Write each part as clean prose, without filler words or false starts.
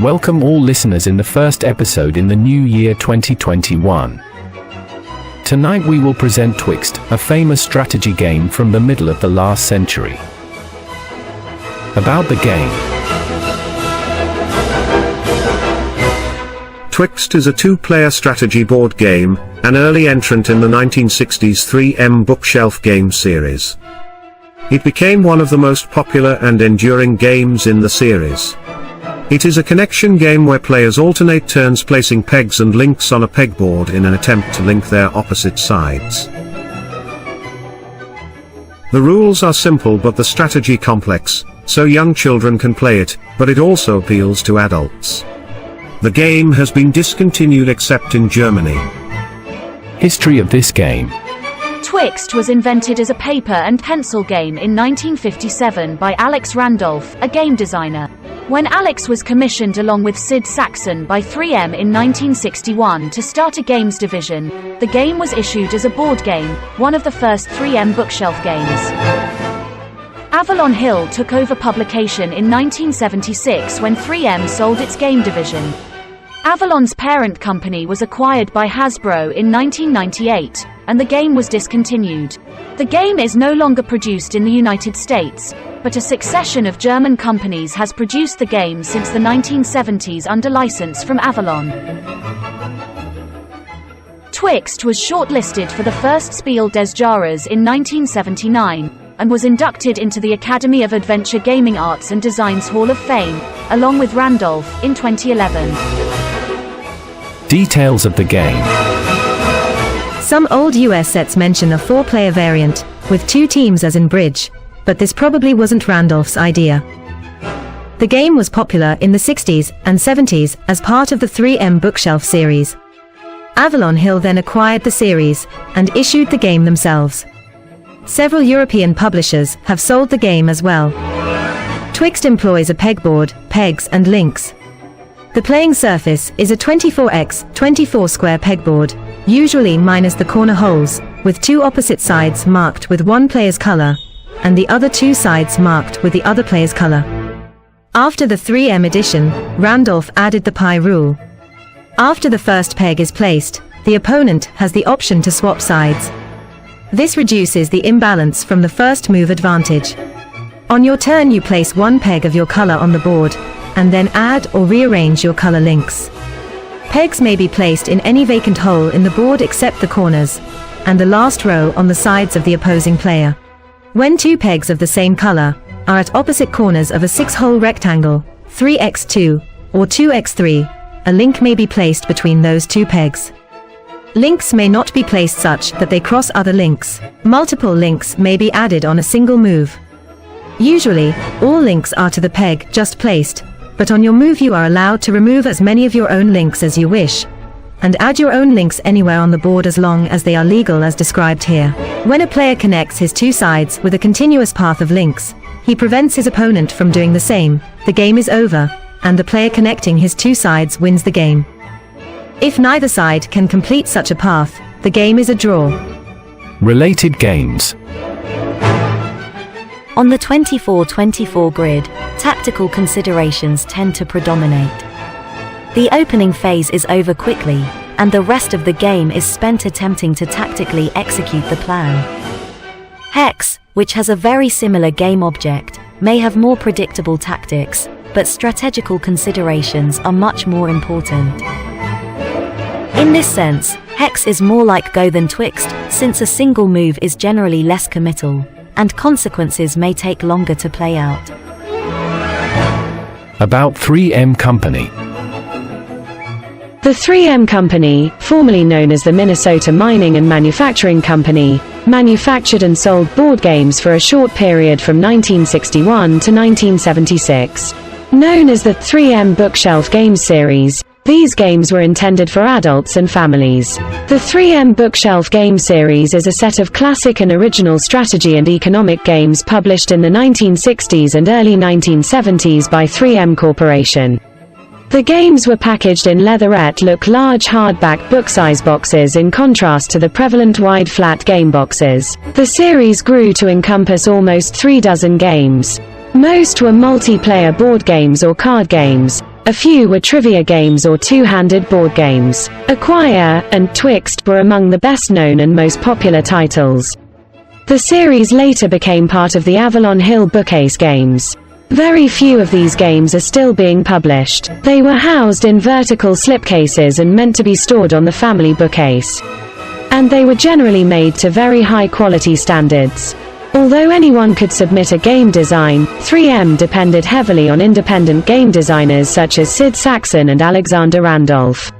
Welcome all listeners in the first episode in the new year 2021. Tonight we will present Twixt, a famous strategy game from the middle of the last century. About the game. Twixt is a two-player strategy board game, an early entrant in the 1960s 3M bookshelf game series. It became one of the most popular and enduring games in the series. It is a connection game where players alternate turns placing pegs and links on a pegboard in an attempt to link their opposite sides. The rules are simple but the strategy complex, so young children can play it, but it also appeals to adults. The game has been discontinued except in Germany. History of this game. Twixt was invented as a paper and pencil game in 1957 by Alex Randolph, a game designer. When Alex was commissioned along with Sid Saxon by 3M in 1961 to start a games division, the game was issued as a board game, one of the first 3M bookshelf games. Avalon Hill took over publication in 1976 when 3M sold its game division. Avalon's parent company was acquired by Hasbro in 1998, and the game was discontinued. The game is no longer produced in the United States, but a succession of German companies has produced the game since the 1970s under license from Avalon. Twixt was shortlisted for the first Spiel des Jahres in 1979, and was inducted into the Academy of Adventure Gaming Arts and Design's Hall of Fame, along with Randolph, in 2011. Details of the game. Some old US sets mention a 4-player variant, with 2 teams as in bridge, but this probably wasn't Randolph's idea. The game was popular in the 60s and 70s as part of the 3M bookshelf series. Avalon Hill then acquired the series, and issued the game themselves. Several European publishers have sold the game as well. Twixt employs a pegboard, pegs and links. The playing surface is a 24x24 square pegboard, usually minus the corner holes, with 2 opposite sides marked with one player's color, and the other 2 sides marked with the other player's color. After the 3M edition, Randolph added the pie rule. After the first peg is placed, the opponent has the option to swap sides. This reduces the imbalance from the first move advantage. On your turn you place one peg of your color on the board, and then add or rearrange your color links. Pegs may be placed in any vacant hole in the board except the corners, and the last row on the sides of the opposing player. When 2 pegs of the same color are at opposite corners of a 6-hole rectangle, 3x2, or 2x3, a link may be placed between those 2 pegs. Links may not be placed such that they cross other links. Multiple links may be added on a single move. Usually, all links are to the peg just placed, but on your move you are allowed to remove as many of your own links as you wish, and add your own links anywhere on the board as long as they are legal as described here. When a player connects his 2 sides with a continuous path of links, he prevents his opponent from doing the same, the game is over, and the player connecting his 2 sides wins the game. If neither side can complete such a path, the game is a draw. Related games. On the 24-24 grid, tactical considerations tend to predominate. The opening phase is over quickly, and the rest of the game is spent attempting to tactically execute the plan. Hex, which has a very similar game object, may have more predictable tactics, but strategical considerations are much more important. In this sense, Hex is more like Go than Twixt, since a single move is generally less committal, and consequences may take longer to play out. About 3M Company. The 3M Company, formerly known as the Minnesota Mining and Manufacturing Company, manufactured and sold board games for a short period from 1961 to 1976. Known as the 3M Bookshelf Games Series, these games were intended for adults and families. The 3M Bookshelf Game Series is a set of classic and original strategy and economic games published in the 1960s and early 1970s by 3M Corporation. The games were packaged in leatherette-look large hardback book-size boxes in contrast to the prevalent wide flat game boxes. The series grew to encompass almost 3 dozen games. Most were multiplayer board games or card games, A few were trivia games or two-handed board games. Acquire and Twixt were among the best-known and most popular titles. The series later became part of the Avalon Hill bookcase games. Very few of these games are still being published. They were housed in vertical slipcases and meant to be stored on the family bookcase. And they were generally made to very high-quality standards. Although anyone could submit a game design, 3M depended heavily on independent game designers such as Sid Sackson and Alexander Randolph.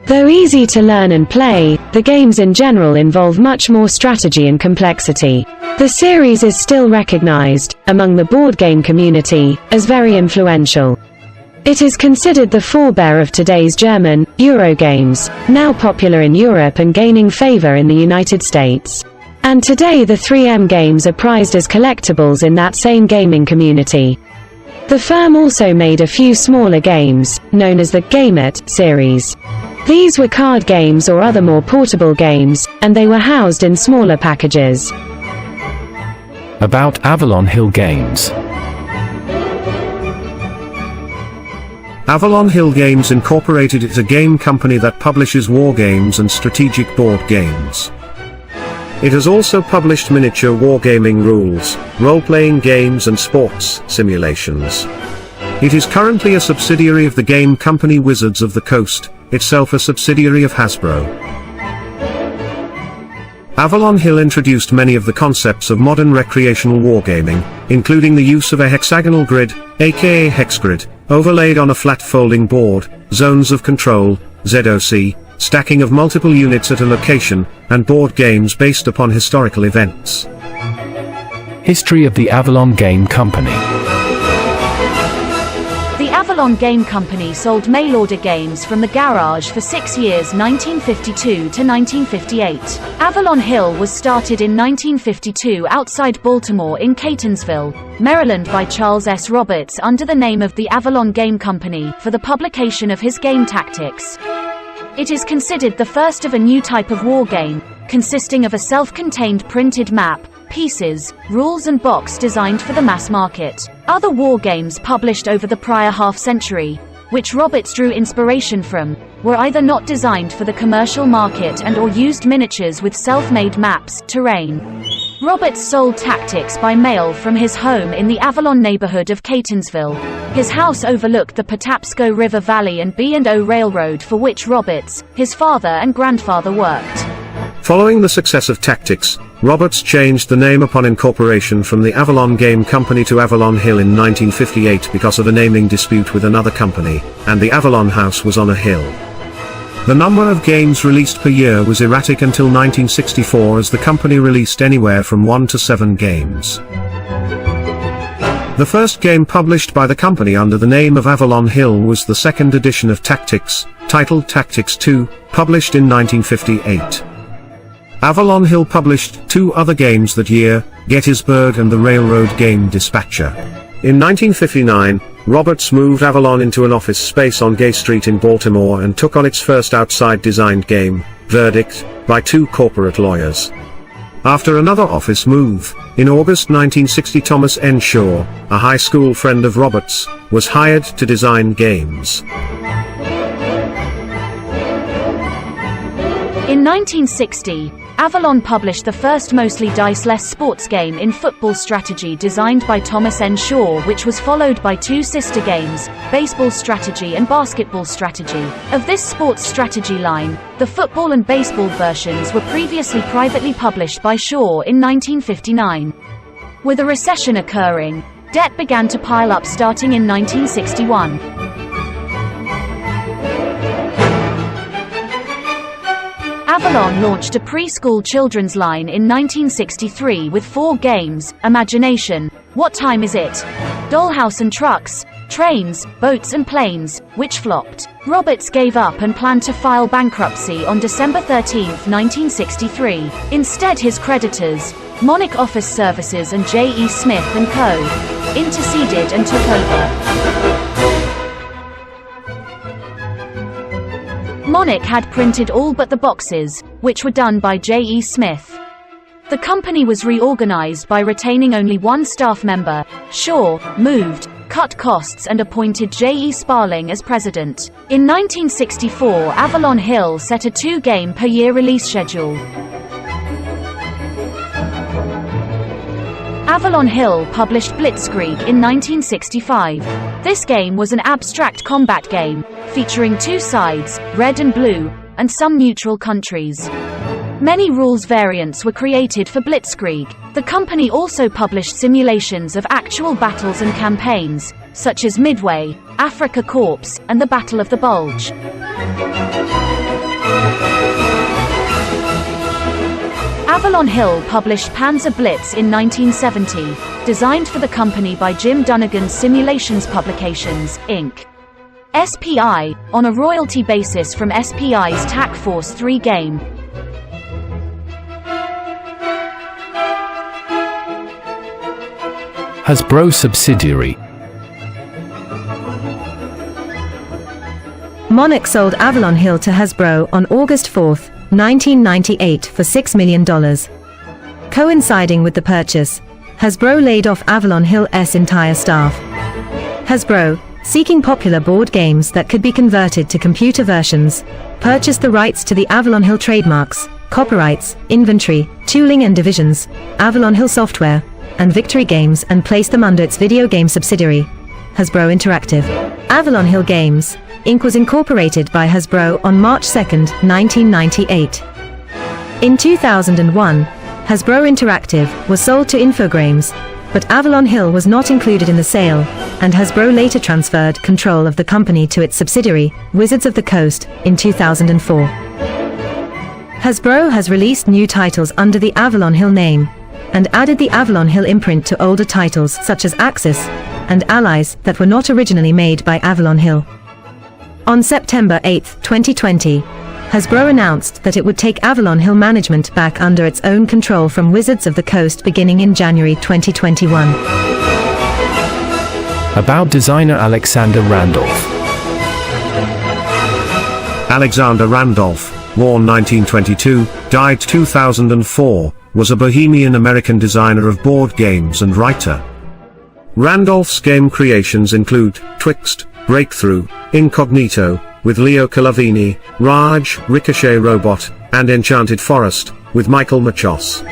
Though easy to learn and play, the games in general involve much more strategy and complexity. The series is still recognized, among the board game community, as very influential. It is considered the forebear of today's German, Euro games, now popular in Europe and gaining favor in the United States. And today the 3M games are prized as collectibles in that same gaming community. The firm also made a few smaller games, known as the Gamut series. These were card games or other more portable games, and they were housed in smaller packages. About Avalon Hill Games. Avalon Hill Games Incorporated is a game company that publishes war games and strategic board games. It has also published miniature wargaming rules, role-playing games and sports simulations. It is currently a subsidiary of the game company Wizards of the Coast, itself a subsidiary of Hasbro. Avalon Hill introduced many of the concepts of modern recreational wargaming, including the use of a hexagonal grid, aka hexgrid, overlaid on a flat folding board, zones of control, ZOC, stacking of multiple units at a location, and board games based upon historical events. History of the Avalon Game Company. The Avalon Game Company sold mail-order games from the garage for 6 years, 1952 to 1958. Avalon Hill was started in 1952 outside Baltimore in Catonsville, Maryland by Charles S. Roberts under the name of the Avalon Game Company for the publication of his game tactics. It is considered the first of a new type of war game, consisting of a self-contained printed map, pieces, rules and box designed for the mass market. Other war games published over the prior half-century, which Roberts drew inspiration from, were either not designed for the commercial market and/or used miniatures with self-made maps, terrain. Roberts sold tactics by mail from his home in the Avalon neighborhood of Catonsville. His house overlooked the Patapsco River Valley and B&O Railroad, for which Roberts, his father and grandfather worked. Following the success of Tactics, Roberts changed the name upon incorporation from the Avalon Game Company to Avalon Hill in 1958 because of a naming dispute with another company, and the Avalon House was on a hill. The number of games released per year was erratic until 1964, as the company released anywhere from 1 to 7 games. The first game published by the company under the name of Avalon Hill was the second edition of Tactics, titled Tactics 2, published in 1958. Avalon Hill published 2 other games that year, Gettysburg and the Railroad Game Dispatcher. In 1959, Roberts moved Avalon into an office space on Gay Street in Baltimore and took on its first outside-designed game, Verdict, by 2 corporate lawyers. After another office move, in August 1960, Thomas N. Shaw, a high school friend of Roberts, was hired to design games. In 1960, Avalon published the first mostly dice-less sports game in football strategy designed by Thomas N. Shaw, which was followed by 2 sister games, baseball strategy and basketball strategy. Of this sports strategy line, the football and baseball versions were previously privately published by Shaw in 1959. With a recession occurring, debt began to pile up starting in 1961. Avalon launched a preschool children's line in 1963 with 4 games: Imagination, What Time Is It?, Dollhouse and Trucks, Trains, Boats and Planes, which flopped. Roberts gave up and planned to file bankruptcy on December 13, 1963. Instead, his creditors, Monic Office Services and J.E. Smith & Co., interceded and took over. Monic had printed all but the boxes, which were done by J.E. Smith. The company was reorganized by retaining only 1 staff member. Shaw moved cut costs and appointed J.E. Sparling as president. In 1964, Avalon Hill set a 2-game per year release schedule. Avalon Hill published Blitzkrieg in 1965. This game was an abstract combat game, featuring 2 sides, red and blue, and some neutral countries. Many rules variants were created for Blitzkrieg. The company also published simulations of actual battles and campaigns, such as Midway, Afrika Korps, and the Battle of the Bulge. Avalon Hill published Panzer Blitz in 1970, designed for the company by Jim Dunnigan's Simulations Publications, Inc. SPI, on a royalty basis from SPI's TAC Force 3 game. Hasbro subsidiary. Monarch sold Avalon Hill to Hasbro on August 4, 1998 for $6 million. Coinciding with the purchase, Hasbro laid off Avalon Hill's entire staff. Hasbro, seeking popular board games that could be converted to computer versions, purchased the rights to the Avalon Hill trademarks, copyrights, inventory, tooling and divisions, Avalon Hill Software, and Victory Games and placed them under its video game subsidiary, Hasbro Interactive. Avalon Hill Games, Inc. was incorporated by Hasbro on March 2, 1998. In 2001, Hasbro Interactive was sold to Infogrames, but Avalon Hill was not included in the sale, and Hasbro later transferred control of the company to its subsidiary, Wizards of the Coast, in 2004. Hasbro has released new titles under the Avalon Hill name, and added the Avalon Hill imprint to older titles such as Axis and Allies that were not originally made by Avalon Hill. On September 8, 2020, Hasbro announced that it would take Avalon Hill management back under its own control from Wizards of the Coast beginning in January 2021. About designer Alexander Randolph. Alexander Randolph, born 1922, died 2004, was a Bohemian-American designer of board games and writer. Randolph's game creations include Twixt, Breakthrough, Incognito, with Leo Calavini, Raj, Ricochet Robot, and Enchanted Forest, with Michael Machos.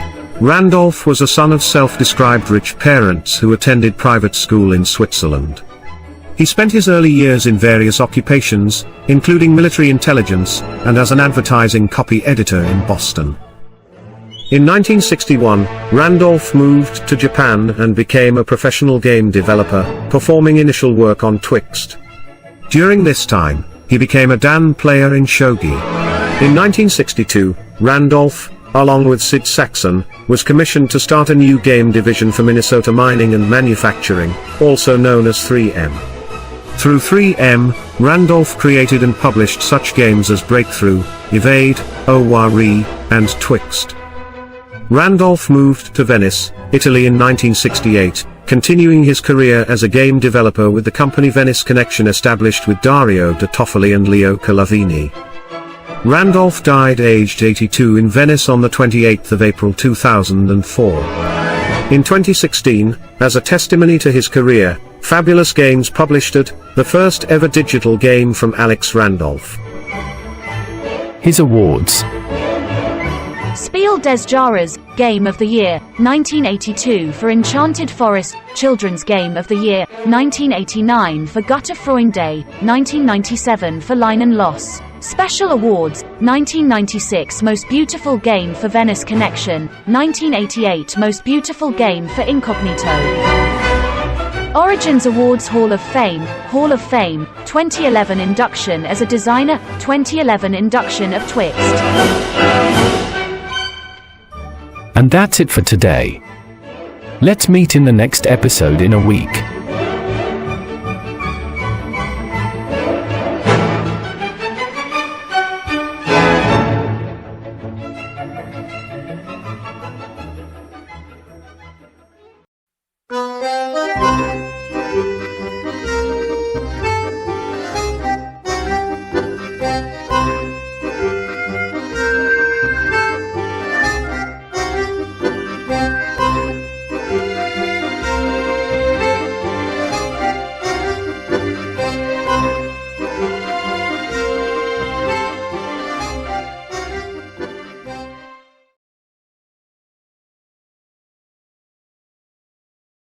Randolph was a son of self-described rich parents who attended private school in Switzerland. He spent his early years in various occupations, including military intelligence, and as an advertising copy editor in Boston. In 1961, Randolph moved to Japan and became a professional game developer, performing initial work on Twixt. During this time, he became a Dan player in shogi. In 1962, Randolph, along with Sid Saxon, was commissioned to start a new game division for Minnesota Mining and Manufacturing, also known as 3M. Through 3M, Randolph created and published such games as Breakthrough, Evade, Owari, and Twixt. Randolph moved to Venice, Italy in 1968, continuing his career as a game developer with the company Venice Connection established with Dario De Toffoli and Leo Calavini. Randolph died aged 82 in Venice on the 28th of April 2004. In 2016, as a testimony to his career, Fabulous Games published it, the first ever digital game from Alex Randolph. His awards. Spiel des Jahres, Game of the Year, 1982 for Enchanted Forest, Children's Game of the Year, 1989 for Götter-Freunde, 1997 for Line & Loss. Special Awards, 1996 Most Beautiful Game for Venice Connection, 1988 Most Beautiful Game for Incognito. Origins Awards Hall of Fame, 2011 induction as a designer, 2011 induction of Twixt. And that's it for today. Let's meet in the next episode in a week.